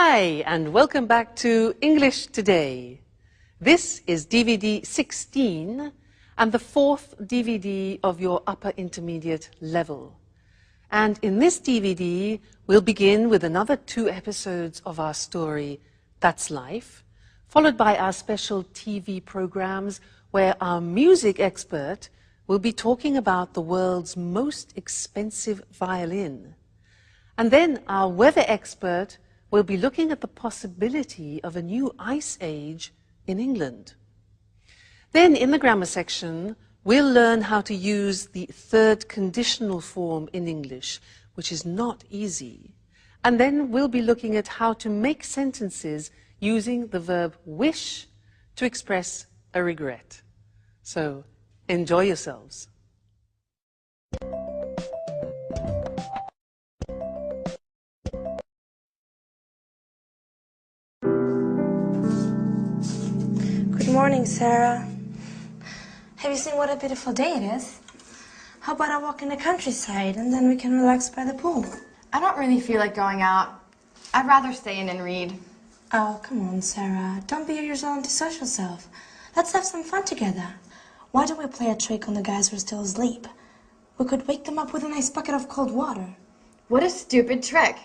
Hi, and welcome back to English Today. This is DVD 16 and the fourth DVD of your upper intermediate level. And in this DVD, we'll begin with another 2 episodes of our story, That's Life, followed by our special TV programs where our music expert will be talking about the world's most expensive violin. And then our weather expert will be looking at the possibility of a new ice age in England. Then in the grammar section, we'll learn how to use the third conditional form in English, which is not easy. And then we'll be looking at how to make sentences using the verb wish to express a regret. So enjoy yourselves. Good morning, Sarah. Have you seen what a beautiful day it is? How about I walk in the countryside and then we can relax by the pool? I don't really feel like going out. I'd rather stay in and read. Oh, come on, Sarah. Don't be your own antisocial self. Let's have some fun together. Why don't we play a trick on the guys who are still asleep? We could wake them up with a nice bucket of cold water. What a stupid trick.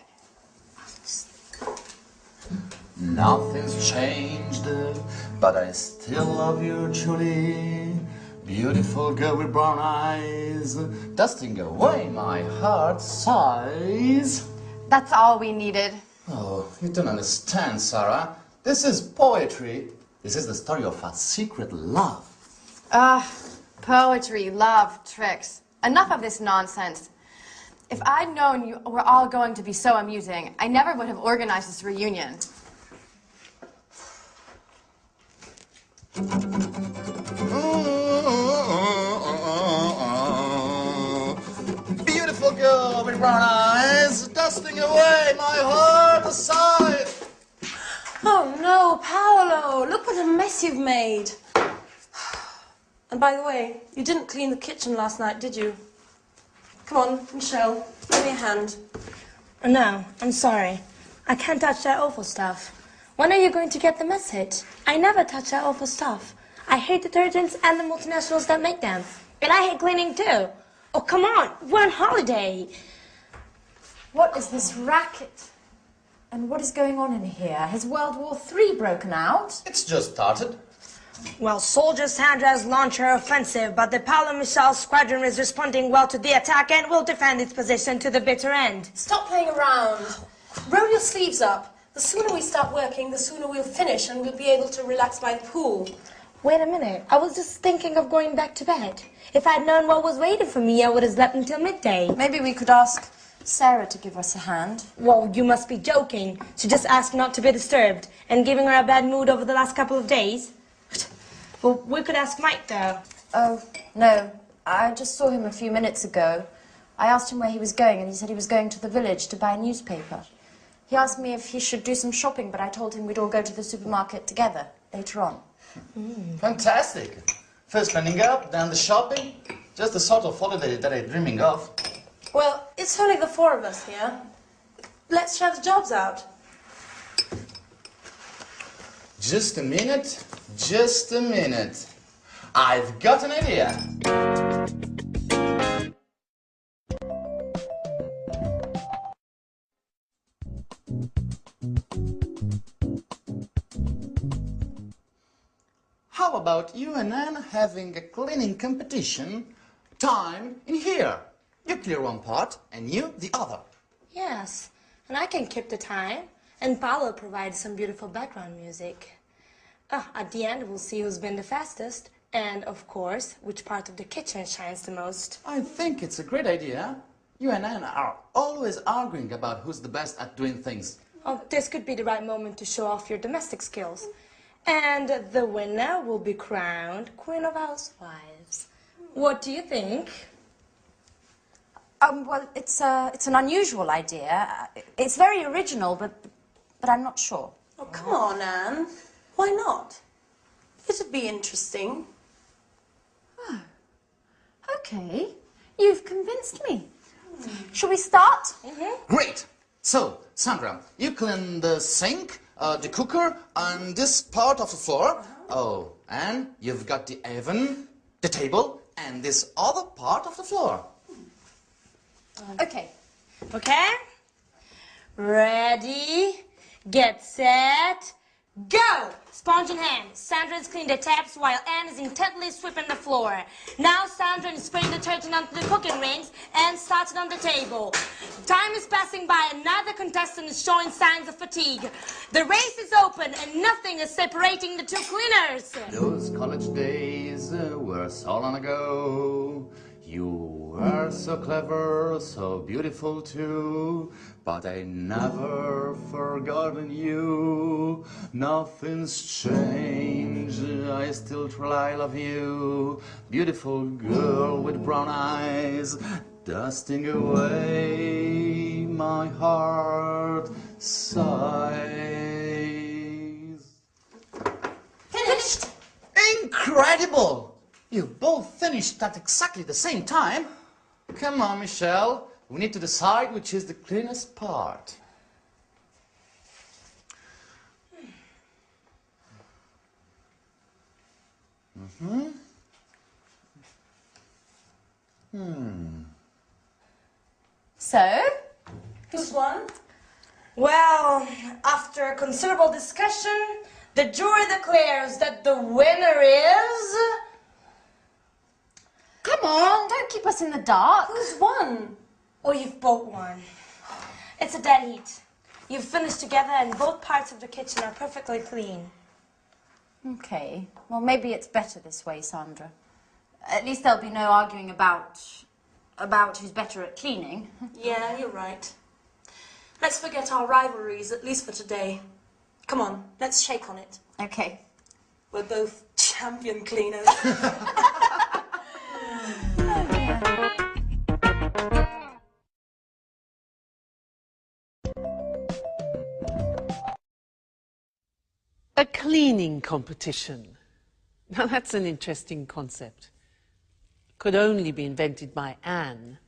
Nothing's changed, but I still love you truly. Beautiful girl with brown eyes, dusting away my heart's sighs. That's all we needed. Oh, you don't understand, Sarah. This is poetry. This is the story of a secret love. Poetry, love, tricks. Enough of this nonsense. If I'd known you were all going to be so amusing, I never would have organized this reunion. Beautiful girl with brown eyes, dusting away my heart aside. Oh no, Paolo! Look what a mess you've made. And by the way, you didn't clean the kitchen last night, did you? Come on, Michelle, give me a hand. No, I'm sorry. I can't touch that awful stuff. When are you going to get the message? I never touch that awful stuff. I hate detergents and the multinationals that make them. And I hate cleaning too. Oh, come on, we're on holiday. What is this racket? And what is going on in here? Has World War III broken out? It's just started. Well, Soldier Sandra's launched her offensive, but the Paolo Michel squadron is responding well to the attack and will defend its position to the bitter end. Stop playing around. Roll your sleeves up. The sooner we start working, the sooner we'll finish and we'll be able to relax by the pool. Wait a minute. I was just thinking of going back to bed. If I'd known what was waiting for me, I would have slept until midday. Maybe we could ask Sarah to give us a hand. Well, you must be joking. She just asked not to be disturbed and giving her a bad mood over the last couple of days. Well, we could ask Mike, though. Oh, no. I just saw him a few minutes ago. I asked him where he was going, and he said he was going to the village to buy a newspaper. He asked me if he should do some shopping, but I told him we'd all go to the supermarket together later on. Fantastic. First cleaning up, then the shopping. Just the sort of holiday that I'm dreaming of. Well, it's only the 4 of us here. Let's share the jobs out. Just a minute, just a minute. I've got an idea. How about you and Anne having a cleaning competition? Time in here. You clear one part and you the other. Yes, and I can keep the time. And Paolo provides some beautiful background music. At the end, we'll see who's been the fastest. And, of course, which part of the kitchen shines the most. I think it's a great idea. You and Anne are always arguing about who's the best at doing things. Oh, this could be the right moment to show off your domestic skills. And the winner will be crowned Queen of Housewives. What do you think? Well, it's an unusual idea. It's very original, but I'm not sure. Oh, come on, Anne. Why not? It'd be interesting. Oh, okay. You've convinced me. Shall we start? Great! So, Sandra, you clean the sink, the cooker, and this part of the floor. Oh, and you've got the oven, the table, and this other part of the floor. Okay. Okay? Ready, get set, go! Sponge in hand. Sandra is cleaning the taps while Anne is intently sweeping the floor. Now Sandra is spraying detergent onto the cooking rings and starts it on the table. Time is passing by. Another contestant is showing signs of fatigue. The race is open and nothing is separating the two cleaners. Those college days were so long ago. You were so clever, so beautiful too. But I never forgotten you. Nothing's changed, I still try love you. Beautiful girl with brown eyes, dusting away my heart sighs. Finished. Incredible! You both finished at exactly the same time. Come on, Michelle. We need to decide which is the cleanest part. So, Who's won? Well, after considerable discussion, the jury declares that the winner is... come on, don't keep us in the dark. Who's won? Oh, you've both won. It's a dead heat. You've finished together and both parts of the kitchen are perfectly clean. Okay, well maybe it's better this way, Sandra. At least there'll be no arguing about who's better at cleaning. Yeah, you're right. Let's forget our rivalries, at least for today. Come on, let's shake on it. Okay. We're both champion cleaners. A cleaning competition. Now that's an interesting concept. Could only be invented by Anne.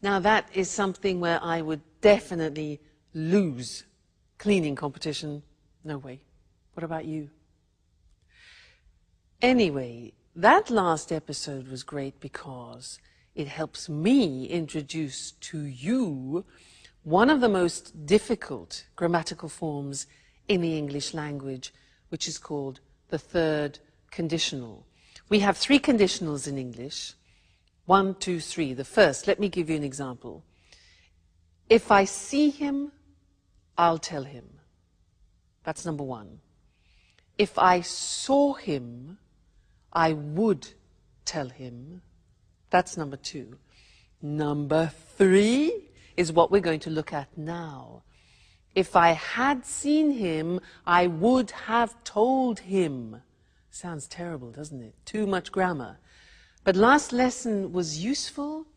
Now that is something where I would definitely lose. Cleaning competition, no way. What about you? Anyway, that last episode was great because it helps me introduce to you one of the most difficult grammatical forms in the English language, which is called the third conditional. We have three conditionals in English. 1, 2, 3. The first, let me give you an example. If I see him, I'll tell him. That's number 1. If I saw him, I would tell him. That's number 2. Number 3 is what we're going to look at now. If I had seen him, I would have told him. Sounds terrible, doesn't it? Too much grammar. But last lesson was useful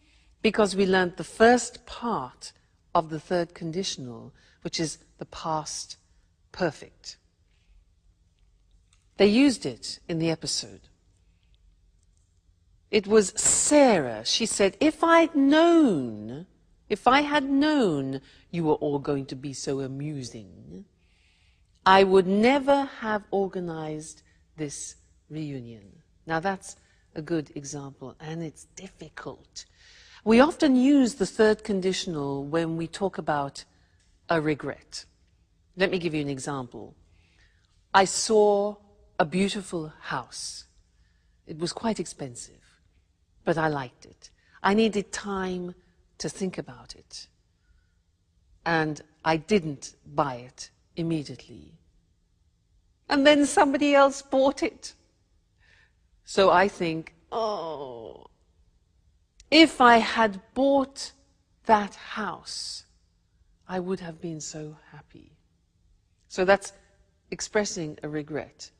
because we learned the first part of the third conditional, which is the past perfect. They used it in the episode. It was Sarah. She said, if I had known you were all going to be so amusing, I would never have organized this reunion. Now that's a good example, and it's difficult. We often use the third conditional when we talk about a regret. Let me give you an example. I saw a beautiful house. It was quite expensive, but I liked it. I needed time to think about it, and I didn't buy it immediately. And then somebody else bought it. So I think, oh, if I had bought that house, I would have been so happy. So that's expressing a regret.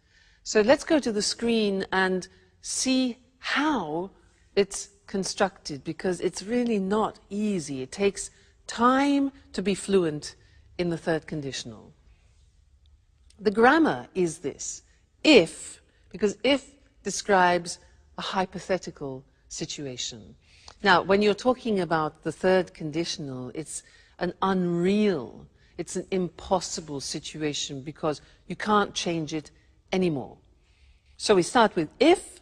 So let's go to the screen and see how it's constructed, because it's really not easy. It takes time to be fluent in the third conditional. The grammar is this. If, because if describes a hypothetical situation. Now, when you're talking about the third conditional, it's an unreal, it's an impossible situation because you can't change it anymore. So we start with if,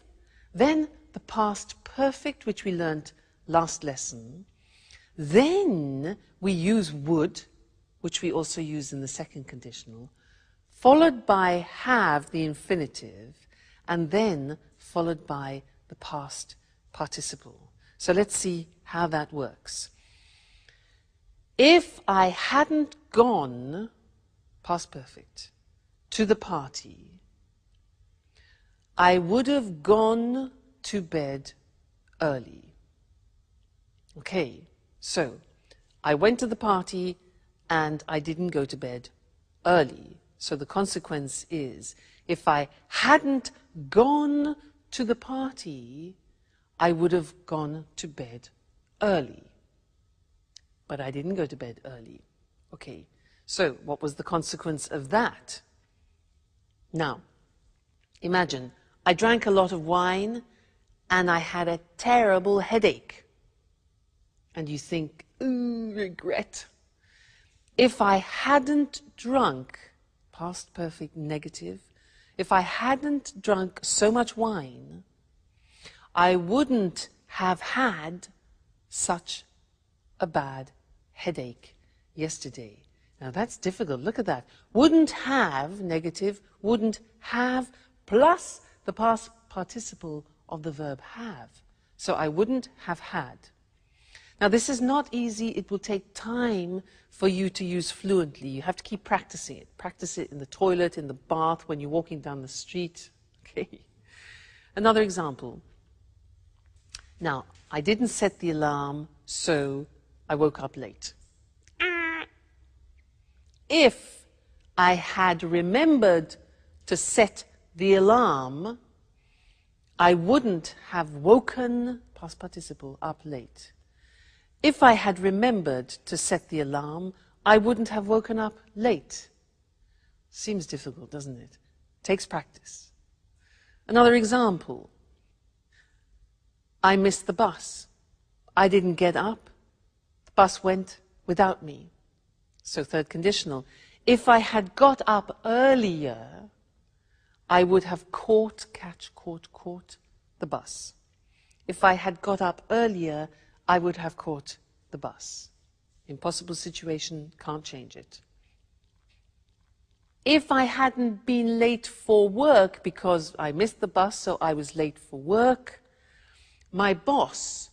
then the past perfect, which we learned last lesson. Then we use would, which we also use in the second conditional, followed by have, the infinitive, and then followed by the past participle. So let's see how that works. If I hadn't gone, past perfect, to the party, I would have gone to bed early. Okay, so I went to the party and I didn't go to bed early. So the consequence is, if I hadn't gone to the party, I would have gone to bed early. But I didn't go to bed early. Okay, so what was the consequence of that? Now, imagine I drank a lot of wine and I had a terrible headache. And you think, ooh, regret. If I hadn't drunk, past perfect negative, if I hadn't drunk so much wine, I wouldn't have had such a bad headache yesterday. Now that's difficult. Look at that. Wouldn't have, negative, wouldn't have, plus the past participle of the verb have. So I wouldn't have had. Now this is not easy. It will take time for you to use fluently. You have to keep practicing it. Practice it in the toilet, in the bath, when you're walking down the street. Okay. Another example. Now, I didn't set the alarm, so I woke up late. If I had remembered to set the alarm, I wouldn't have woken, past participle, up late. If I had remembered to set the alarm, I wouldn't have woken up late. Seems difficult, doesn't it? Takes practice. Another example. I missed the bus. I didn't get up. The bus went without me. So third conditional. If I had got up earlier, I would have caught the bus. If I had got up earlier, I would have caught the bus. Impossible situation, can't change it. If I hadn't been late for work because I missed the bus, so I was late for work, my boss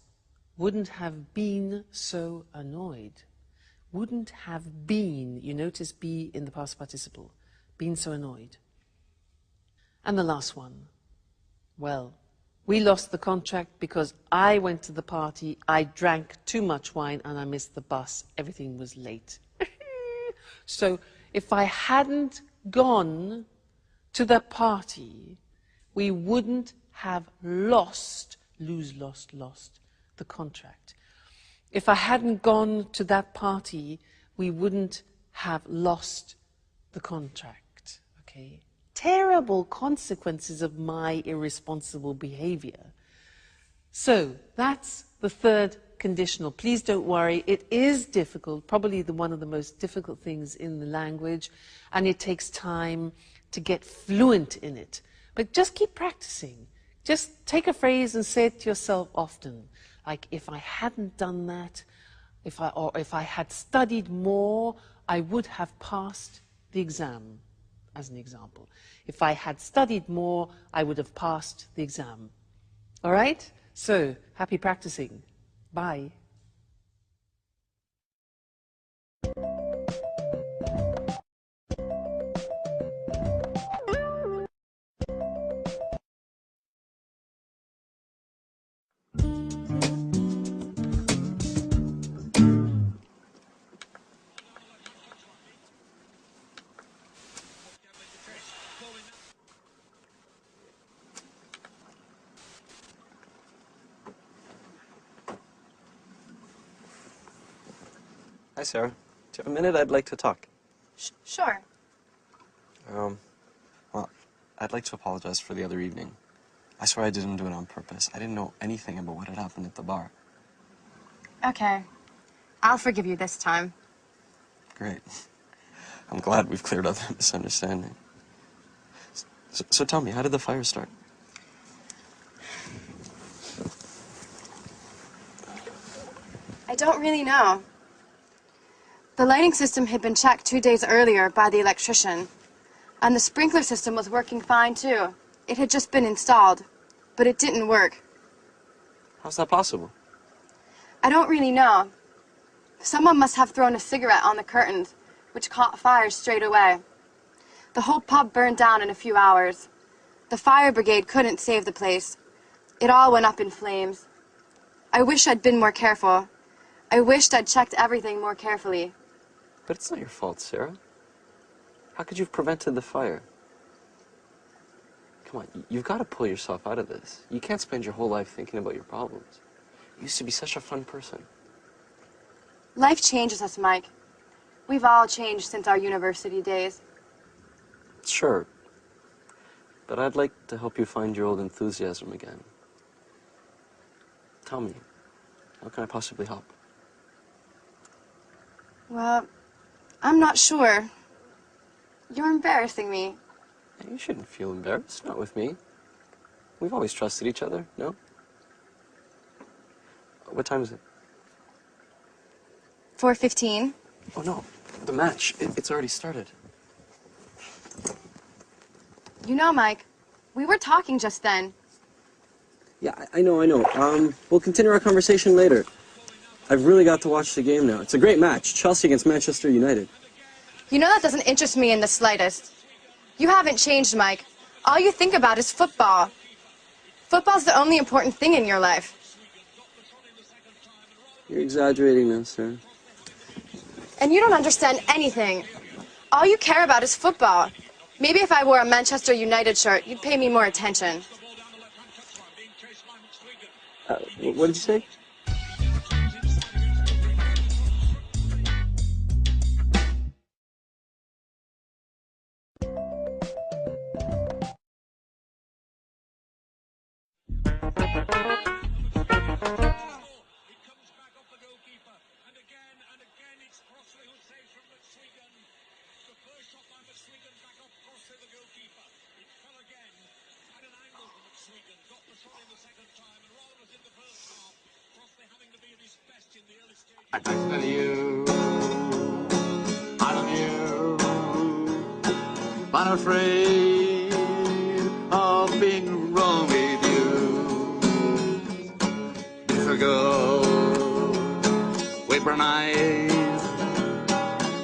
wouldn't have been so annoyed. Wouldn't have been, you notice be in the past participle, been so annoyed. And the last one, well, we lost the contract because I went to the party, I drank too much wine and I missed the bus. Everything was late. So if I hadn't gone to the party, we wouldn't have lost the contract. If I hadn't gone to that party, we wouldn't have lost the contract. Okay? Terrible consequences of my irresponsible behavior. So that's the third conditional. Please don't worry, it is difficult, probably one of the most difficult things in the language, and it takes time to get fluent in it. But just keep practicing. Just take a phrase and say it to yourself often. Like, if I hadn't done that, if I had studied more, I would have passed the exam, as an example. If I had studied more, I would have passed the exam. All right? So, happy practicing. Bye. Hi, Sarah. Do you have a minute? I'd like to talk. Sure. Well, I'd like to apologize for the other evening. I swear I didn't do it on purpose. I didn't know anything about what had happened at the bar. Okay. I'll forgive you this time. Great. I'm glad we've cleared up that misunderstanding. So tell me, how did the fire start? I don't really know. The lighting system had been checked 2 days earlier by the electrician. And the sprinkler system was working fine, too. It had just been installed, but it didn't work. How's that possible? I don't really know. Someone must have thrown a cigarette on the curtains, which caught fire straight away. The whole pub burned down in a few hours. The fire brigade couldn't save the place. It all went up in flames. I wish I'd been more careful. I wished I'd checked everything more carefully. But it's not your fault, Sarah. How could you have prevented the fire? Come on, you've got to pull yourself out of this. You can't spend your whole life thinking about your problems. You used to be such a fun person. Life changes us, Mike. We've all changed since our university days. Sure. But I'd like to help you find your old enthusiasm again. Tell me, how can I possibly help? Well, I'm not sure. You're embarrassing me. You shouldn't feel embarrassed, not with me. We've always trusted each other, no? What time is it? 4:15. Oh, no. The match. It's already started. You know, Mike, we were talking just then. Yeah, I know. We'll continue our conversation later. I've really got to watch the game now. It's a great match. Chelsea against Manchester United. You know that doesn't interest me in the slightest. You haven't changed, Mike. All you think about is football. Football's the only important thing in your life. You're exaggerating now, Sarah. And you don't understand anything. All you care about is football. Maybe if I wore a Manchester United shirt, you'd pay me more attention. What did you say? I love you, I love you, but I'm afraid of being wrong with you. Beautiful girl, with brown eyes,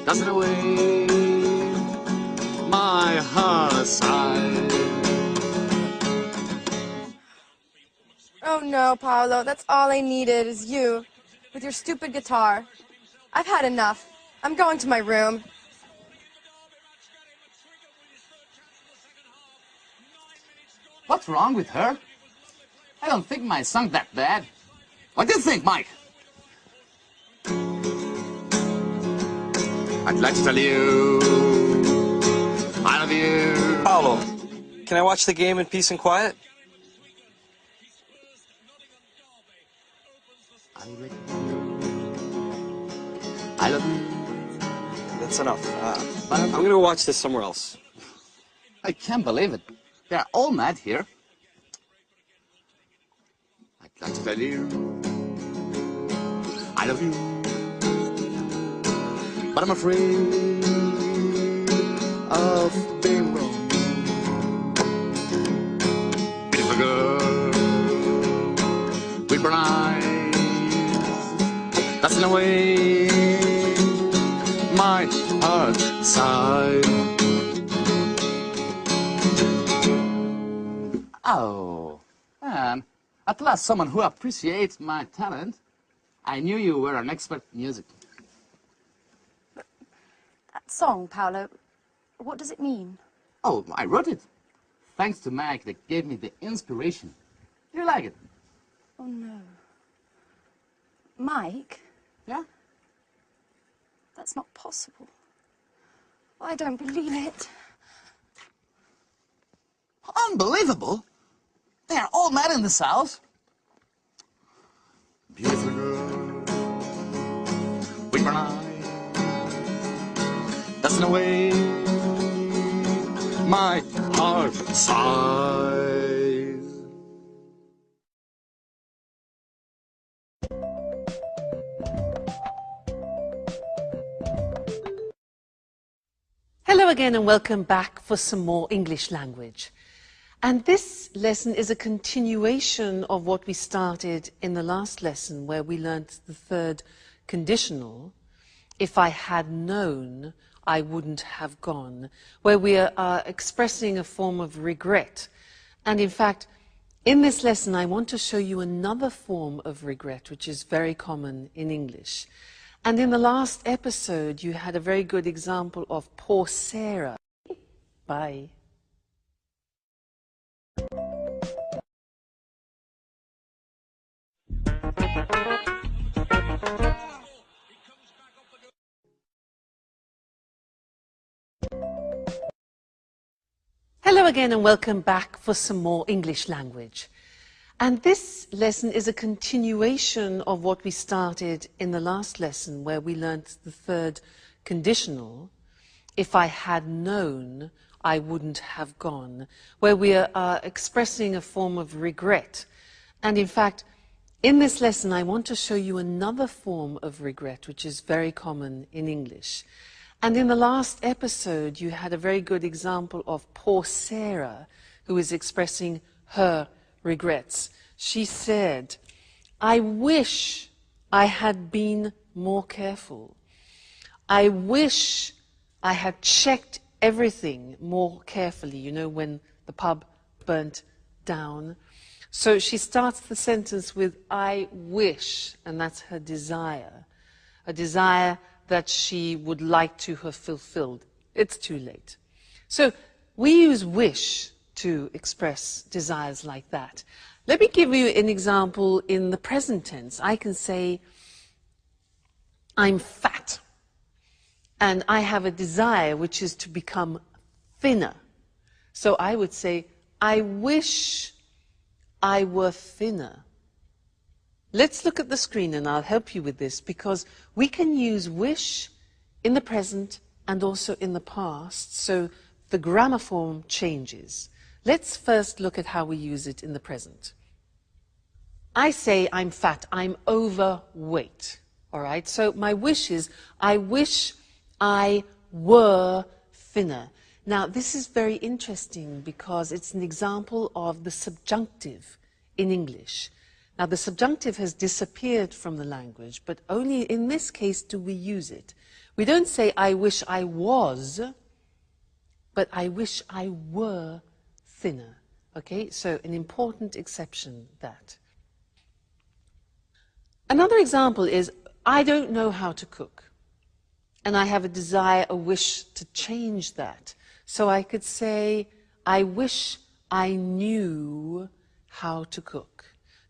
dancing away my heart's side. Oh no, Paolo, that's all I needed is you, with your stupid guitar. I've had enough. I'm going to my room. What's wrong with her? I don't think my song's that bad. What do you think, Mike? I'd like to tell you I love you. Paolo, can I watch the game in peace and quiet? I love you. That's enough. I'm gonna go watch this somewhere else. I can't believe it. They're all mad here. I'd like to tell you I love you, but I'm afraid of being wrong. Beautiful girl with brown eyes, that's in a way my heart sigh. Oh, man. At last someone who appreciates my talent. I knew you were an expert in music. That song, Paolo, what does it mean? Oh, I wrote it. Thanks to Mike that gave me the inspiration. You like it? Oh no. Mike? Yeah? That's not possible. I don't believe it. Unbelievable. They are all mad in this house. Beautiful girl with brown eyes, away. My heart sighs. Hello again and welcome back for some more English language. And this lesson is a continuation of what we started in the last lesson, where we learnt the third conditional, if I had known, I wouldn't have gone, where we are expressing a form of regret. And in fact, in this lesson, I want to show you another form of regret, which is very common in English. And in the last episode, you had a very good example of poor Sarah. Bye. Hello again and welcome back for some more English language. And this lesson is a continuation of what we started in the last lesson, where we learnt the third conditional, if I had known, I wouldn't have gone, where we are expressing a form of regret. And in fact, in this lesson, I want to show you another form of regret, which is very common in English. And in the last episode, you had a very good example of poor Sarah, who is expressing her regrets. She said, I wish I had been more careful. I wish I had checked everything more carefully, you know, when the pub burnt down. So she starts the sentence with, I wish, and that's her desire. A desire that she would like to have fulfilled. It's too late. So we use wish to express desires like that. Let me give you an example in the present tense. I can say, I'm fat, and I have a desire which is to become thinner. So I would say, I wish I were thinner. Let's look at the screen and I'll help you with this, because we can use wish in the present and also in the past, so the grammar form changes. Let's first look at how we use it in the present. I say I'm fat, I'm overweight, all right? So my wish is, I wish I were thinner. Now, this is very interesting because it's an example of the subjunctive in English. Now, the subjunctive has disappeared from the language, but only in this case do we use it. We don't say, I wish I was, but I wish I were thinner. Okay, so an important exception, that. Another example is, I don't know how to cook, and I have a desire, a wish to change that. So I could say, I wish I knew how to cook.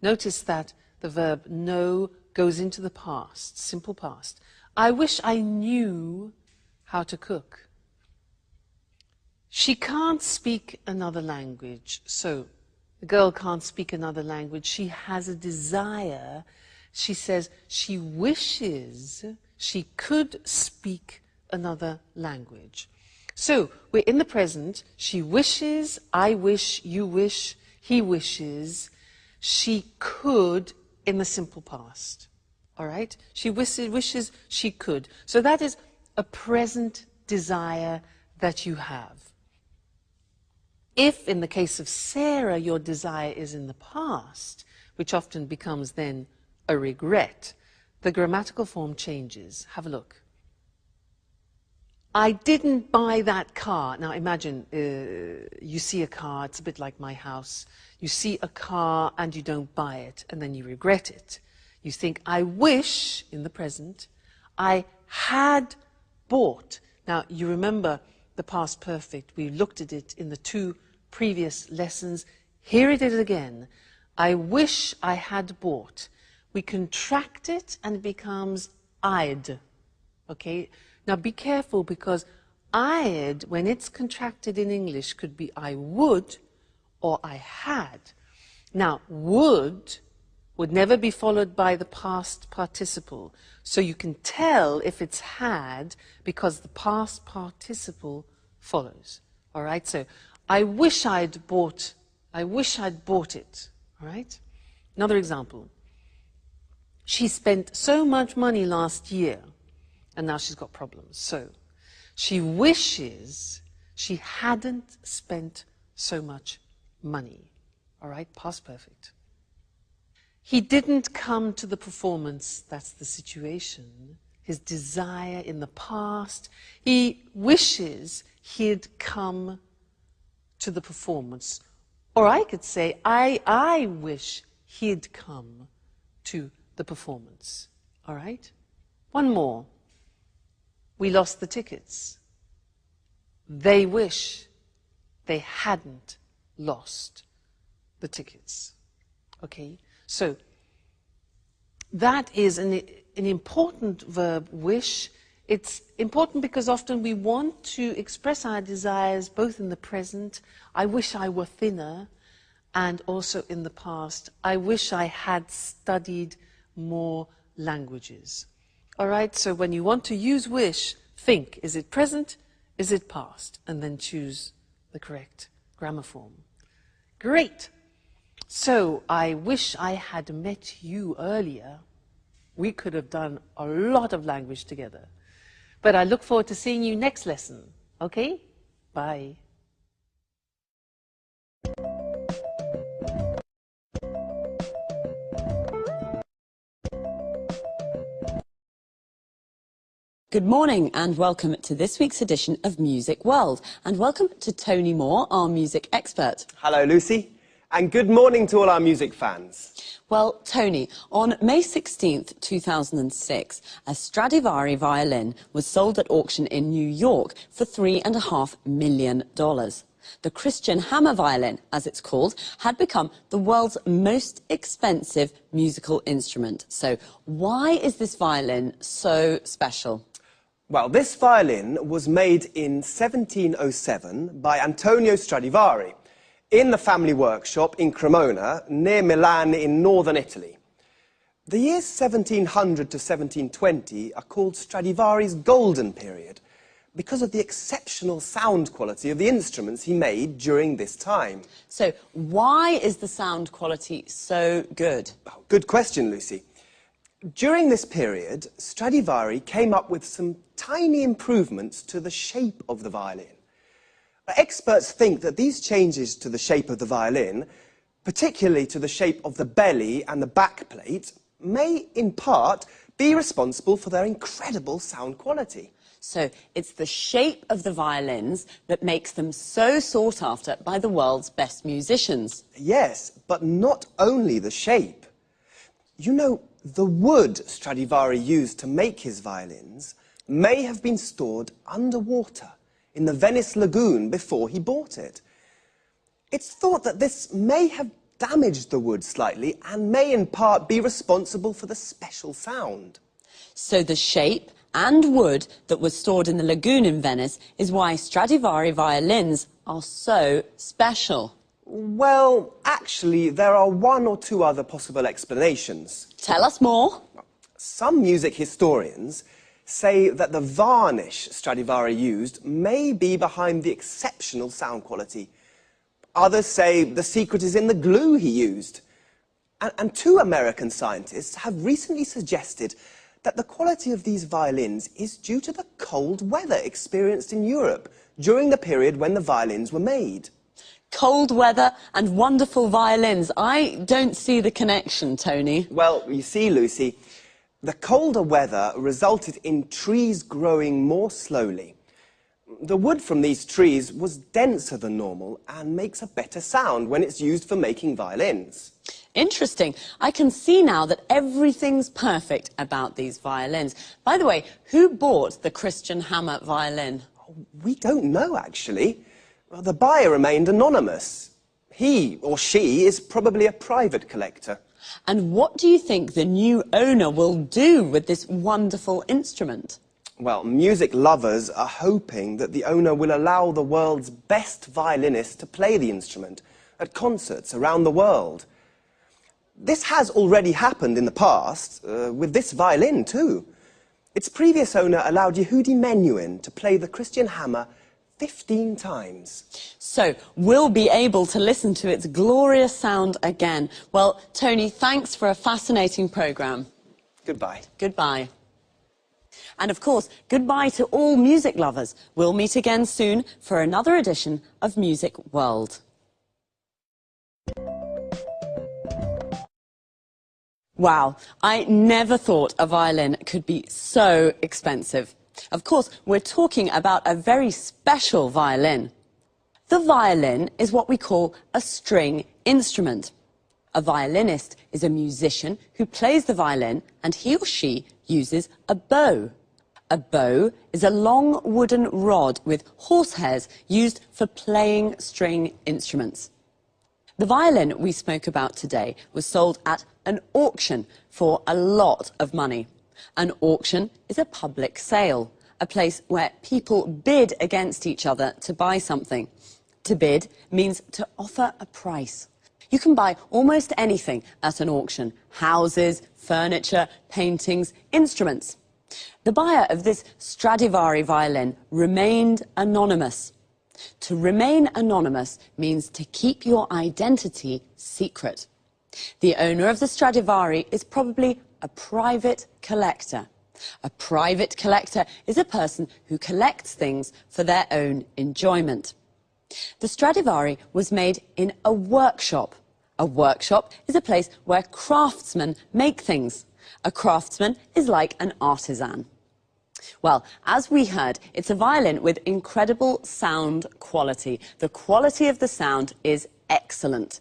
Notice that the verb know goes into the past, simple past. I wish I knew how to cook. She can't speak another language. So the girl can't speak another language. She has a desire. She says she wishes she could speak another language. So we're in the present. She wishes, I wish, you wish, he wishes. She could in the simple past. All right? She wishes she could. So that is a present desire that you have. If, in the case of Sarah, your desire is in the past, which often becomes then a regret, the grammatical form changes. Have a look. I didn't buy that car. Now imagine you see a car, it's a bit like my house. You see a car and you don't buy it, and then you regret it. You think, I wish, in the present, I had bought. Now you remember the past perfect. We looked at it in the 2 previous lessons. Here it is again. I wish I had bought. We contract it and it becomes I'd. Okay? Now be careful, because I'd, when it's contracted in English, could be I would or I had. Now, would would never be followed by the past participle. So you can tell if it's had because the past participle follows. All right? So I wish I'd bought it. All right? Another example. She spent so much money last year and now she's got problems. So she wishes she hadn't spent so much money. All right? Past perfect. He didn't come to the performance, that's the situation. His desire in the past. He wishes he'd come to the performance. Or I could say, I wish he'd come to the performance. All right? One more. We lost the tickets. They wish they hadn't lost the tickets. Okay? So, that is an important verb, wish. It's important because often we want to express our desires both in the present, I wish I were thinner, and also in the past, I wish I had studied more languages. All right, so when you want to use wish, think, is it present, is it past? And then choose the correct grammar form. Great. So, I wish I had met you earlier. We could have done a lot of language together. But I look forward to seeing you next lesson. Okay? Bye. Good morning and welcome to this week's edition of Music World. And welcome to Tony Moore, our music expert. Hello, Lucy. And good morning to all our music fans. Well, Tony, on May 16th, 2006, a Stradivari violin was sold at auction in New York for $3.5 million. The Christian hammer violin, as it's called, had become the world's most expensive musical instrument. So why is this violin so special? Well, this violin was made in 1707 by Antonio Stradivari in the family workshop in Cremona, near Milan in northern Italy. The years 1700 to 1720 are called Stradivari's golden period because of the exceptional sound quality of the instruments he made during this time. So why is the sound quality so good? Oh, good question, Lucy. During this period, Stradivari came up with some tiny improvements to the shape of the violin. Experts think that these changes to the shape of the violin, particularly to the shape of the belly and the back plate, may in part be responsible for their incredible sound quality. So it's the shape of the violins that makes them so sought after by the world's best musicians. Yes, but not only the shape. You know, the wood Stradivari used to make his violins may have been stored underwater in the Venice lagoon before he bought it. It's thought that this may have damaged the wood slightly and may in part be responsible for the special sound. So the shape and wood that was stored in the lagoon in Venice is why Stradivari violins are so special. Well, actually, there are one or two other possible explanations. Tell us more. Some music historians say that the varnish Stradivari used may be behind the exceptional sound quality. Others say the secret is in the glue he used. And two American scientists have recently suggested that the quality of these violins is due to the cold weather experienced in Europe during the period when the violins were made. Cold weather and wonderful violins. I don't see the connection, Tony. Well, you see, Lucy, the colder weather resulted in trees growing more slowly. The wood from these trees was denser than normal and makes a better sound when it's used for making violins. Interesting. I can see now that everything's perfect about these violins. By the way, who bought the Christian hammer violin? We don't know, actually. Well, the buyer remained anonymous. He or she is probably a private collector. And what do you think the new owner will do with this wonderful instrument? Well, music lovers are hoping that the owner will allow the world's best violinists to play the instrument at concerts around the world. this has already happened in the past, with this violin too. Its previous owner allowed Yehudi Menuhin to play the Christian hammer 15 times. So we'll be able to listen to its glorious sound again. Well, Tony, thanks for a fascinating programme. Goodbye. Goodbye. And of course, goodbye to all music lovers. We'll meet again soon for another edition of Music World. Wow, I never thought a violin could be so expensive. Of course, we're talking about a very special violin. The violin is what we call a string instrument. A violinist is a musician who plays the violin, and he or she uses a bow. A bow is a long wooden rod with horsehairs used for playing string instruments. The violin we spoke about today was sold at an auction for a lot of money. An auction is a public sale, a place where people bid against each other to buy something. To bid means to offer a price. You can buy almost anything at an auction: houses, furniture, paintings, instruments. The buyer of this Stradivari violin remained anonymous. To remain anonymous means to keep your identity secret. The owner of the Stradivari is probably a private collector. A private collector is a person who collects things for their own enjoyment. The Stradivari was made in a workshop. A workshop is a place where craftsmen make things. A craftsman is like an artisan. Well, as we heard, it's a violin with incredible sound quality. The quality of the sound is excellent.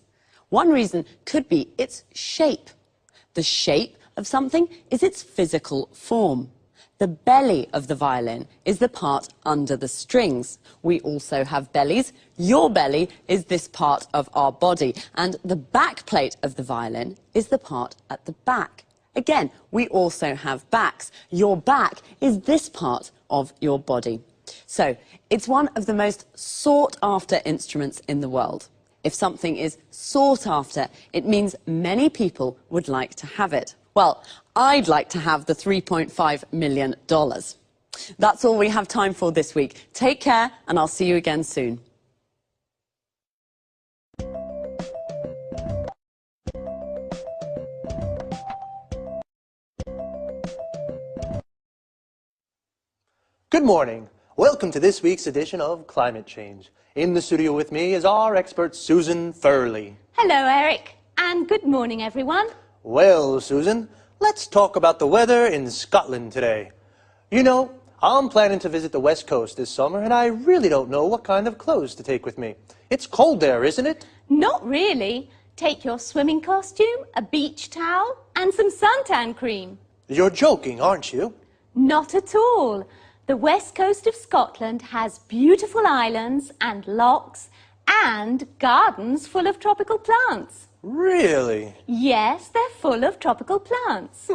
One reason could be its shape. The shape of something is its physical form. The belly of the violin is the part under the strings. We also have bellies. Your belly is this part of our body, and the back plate of the violin is the part at the back. Again, we also have backs. Your back is this part of your body. So, it's one of the most sought-after instruments in the world. If something is sought after, it means many people would like to have it. Well, I'd like to have the $3.5 million. That's all we have time for this week. Take care, and I'll see you again soon. Good morning. Welcome to this week's edition of Climate Change. In the studio with me is our expert, Susan Furley. Hello, Eric, and good morning, everyone. Well, Susan, let's talk about the weather in Scotland today. You know, I'm planning to visit the West Coast this summer, and I really don't know what kind of clothes to take with me. It's cold there, isn't it? Not really. Take your swimming costume, a beach towel, and some suntan cream. You're joking, aren't you? Not at all. The west coast of Scotland has beautiful islands and lochs and gardens full of tropical plants. Really? Yes, they're full of tropical plants.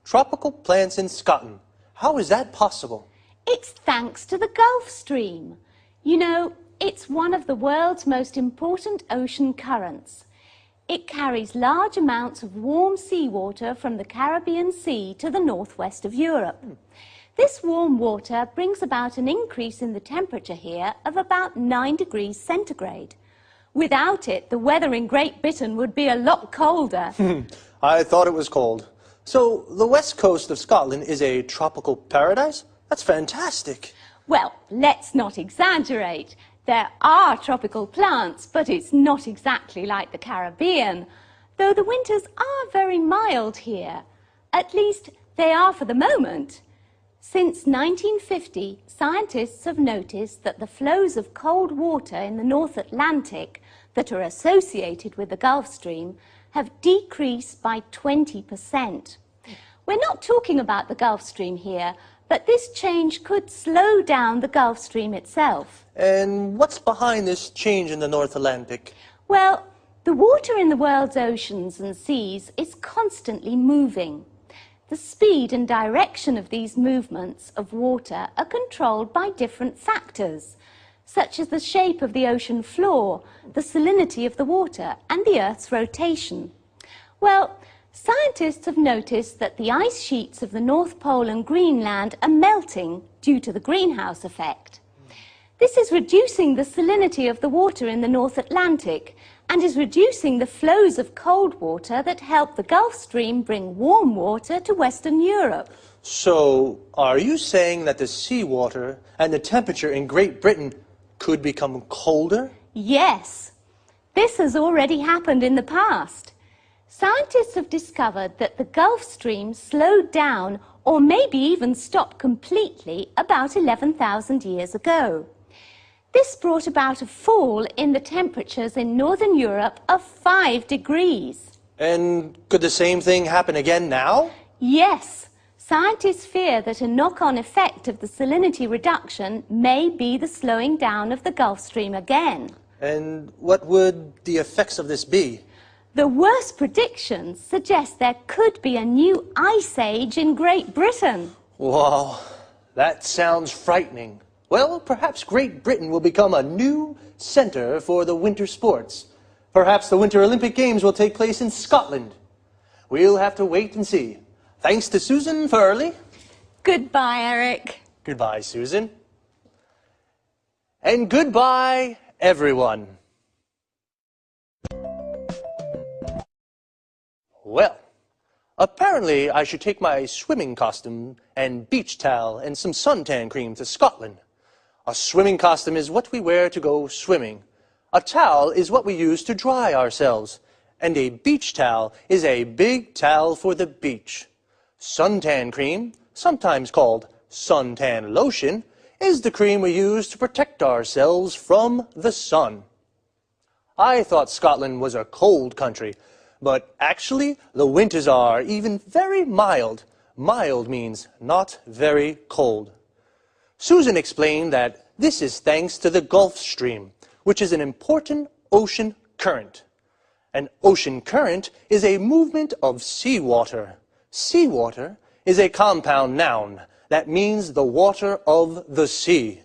Tropical plants in Scotland. How is that possible? It's thanks to the Gulf Stream. You know, it's one of the world's most important ocean currents. It carries large amounts of warm seawater from the Caribbean Sea to the northwest of Europe. This warm water brings about an increase in the temperature here of about 9 degrees centigrade. Without it, the weather in Great Britain would be a lot colder. I thought it was cold. So, the west coast of Scotland is a tropical paradise? That's fantastic. Well, let's not exaggerate. There are tropical plants, but it's not exactly like the Caribbean, though the winters are very mild here. At least, they are for the moment. Since 1950, scientists have noticed that the flows of cold water in the North Atlantic that are associated with the Gulf Stream have decreased by 20%. We're not talking about the Gulf Stream here, but this change could slow down the Gulf Stream itself. And what's behind this change in the North Atlantic? Well, the water in the world's oceans and seas is constantly moving. The speed and direction of these movements of water are controlled by different factors, such as the shape of the ocean floor, the salinity of the water, and the Earth's rotation. Well, scientists have noticed that the ice sheets of the North Pole and Greenland are melting due to the greenhouse effect. This is reducing the salinity of the water in the North Atlantic and is reducing the flows of cold water that help the Gulf Stream bring warm water to Western Europe. So, are you saying that the seawater and the temperature in Great Britain could become colder? Yes. This has already happened in the past. Scientists have discovered that the Gulf Stream slowed down or maybe even stopped completely about 11,000 years ago. This brought about a fall in the temperatures in Northern Europe of 5 degrees. And could the same thing happen again now? Yes. Scientists fear that a knock-on effect of the salinity reduction may be the slowing down of the Gulf Stream again. And what would the effects of this be? The worst predictions suggest there could be a new ice age in Great Britain. Wow, that sounds frightening. Well, perhaps Great Britain will become a new center for the winter sports. Perhaps the Winter Olympic Games will take place in Scotland. We'll have to wait and see. Thanks to Susan Furley. Goodbye, Eric. Goodbye, Susan. And goodbye, everyone. Well, apparently I should take my swimming costume and beach towel and some suntan cream to Scotland. A swimming costume is what we wear to go swimming. A towel is what we use to dry ourselves. And a beach towel is a big towel for the beach. Suntan cream, sometimes called suntan lotion, is the cream we use to protect ourselves from the sun. I thought Scotland was a cold country, but actually the winters are even very mild. Mild means not very cold. Susan explained that this is thanks to the Gulf Stream, which is an important ocean current. An ocean current is a movement of seawater. Seawater is a compound noun that means the water of the sea.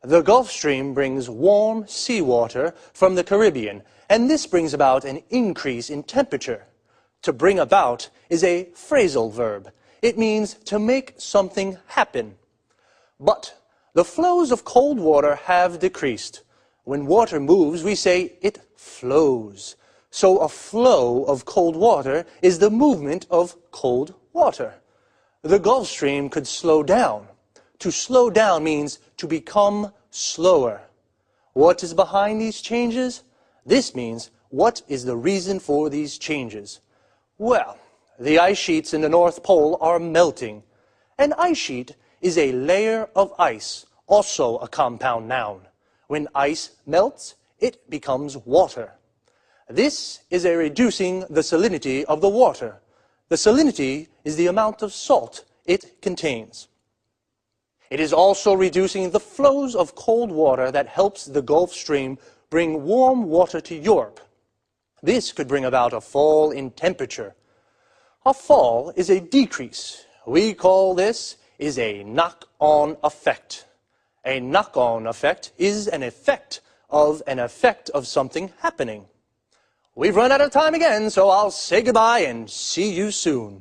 The Gulf Stream brings warm seawater from the Caribbean, and this brings about an increase in temperature. To bring about is a phrasal verb. It means to make something happen. But the flows of cold water have decreased. When water moves, we say it flows. So a flow of cold water is the movement of cold water. The Gulf Stream could slow down. To slow down means to become slower. What is behind these changes? This means, what is the reason for these changes? Well, the ice sheets in the North Pole are melting. An ice sheet is a layer of ice, also a compound noun. When ice melts, it becomes water. This is a reducing the salinity of the water. The salinity is the amount of salt it contains. It is also reducing the flows of cold water that helps the Gulf Stream bring warm water to Europe. This could bring about a fall in temperature. A fall is a decrease. We call this is a knock-on effect. A knock-on effect is an effect of something happening. We've run out of time again, so I'll say goodbye and see you soon.